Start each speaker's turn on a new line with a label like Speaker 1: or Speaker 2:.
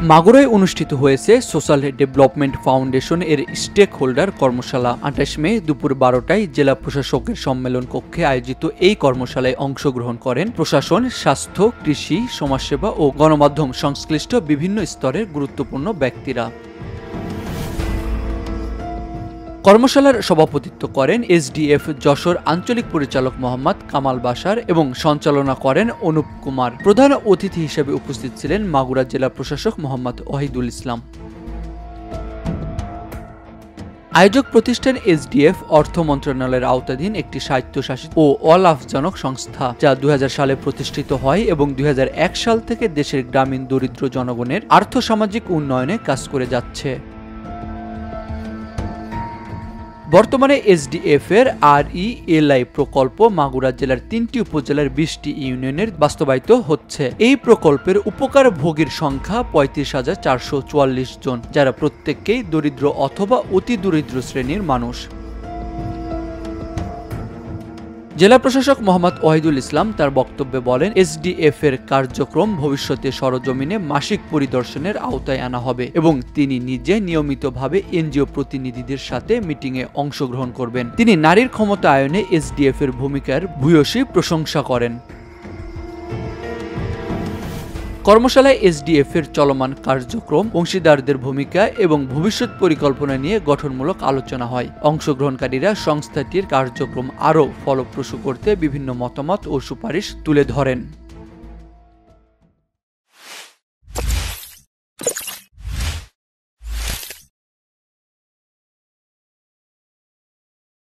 Speaker 1: মাগুরায় অনুষ্ঠিত হয়েছে social development foundation এর স্টেক হোল্ডার কর্মশালা। ২৮ মে দুপুর ১২টায় জেলা প্রশাসকের সম্মেলন কক্ষে আয়োজিত এই কর্মশালায় অংশগ্রহণ করেন প্রশাসন, স্বাস্থ্য, কৃষি, সমাজসেবা ও গণমাধ্যম সংশ্লিষ্ট বিভিন্ন স্তরের গুরুত্বপূর্ণ ব্যক্তিরা। কর্মশালার সভাপতিত্ব করেন এসডিএফ যশোর আঞ্চলিক পরিচালক মোহাম্মদ কামাল বাশার এবং সঞ্চালনা করেন অনুপ কুমার। প্রধান অতিথি হিসেবে উপস্থিত ছিলেন মাগুরা জেলা প্রশাসক মোহাম্মদ ওয়াহিদুল ইসলাম। আয়োজক প্রতিষ্ঠান এসডিএফ অর্থ মন্ত্রণালয়ের আওতাধীন একটি স্বায়ত্তশাসিত ও অলাভজনক সংস্থা, যা ২০০০ সালে প্রতিষ্ঠিত হয় এবং ২০০১ সাল থেকে দেশের গ্রামীণ দরিদ্র জনগণের আর্থসামাজিক উন্নয়নে কাজ করে যাচ্ছে। বর্তমানে এসডিএফ এর RELI প্রকল্প মাগুরা জেলার ৩টি উপজেলার ২০টি ইউনিয়নের বাস্তবায়িত হচ্ছে। এই প্রকল্পের উপকারভোগীর সংখ্যা ৩৫,৪৪৪ জন, যারা প্রত্যেককেই দরিদ্র অথবা অতি দরিদ্র শ্রেণীর মানুষ। জেলা প্রশাসক মোহাম্মদ ওয়াহিদুল ইসলাম তার বক্তব্যে বলেন, এসডিএফ এর কার্যক্রম ভবিষ্যতে সরজমিনে মাসিক পরিদর্শনের আওতায় আনা হবে এবং তিনি নিজে নিয়মিতভাবে এনজিও প্রতিনিধিদের সাথে মিটিংয়ে অংশগ্রহণ করবেন। তিনি নারীর ক্ষমতায়নে এসডিএফ এর ভূমিকার ভূয়সী প্রশংসা করেন। কর্মশালায় এসডিএফ এর চলমান কার্যক্রম, অংশীদারদের ভূমিকা এবং ভবিষ্যৎ পরিকল্পনা নিয়ে গঠনমূলক আলোচনা হয়। অংশগ্রহণকারীরা সংস্থাটির কার্যক্রম আরও ফলপ্রসূ করতে বিভিন্ন মতামত ও সুপারিশ তুলে ধরেন।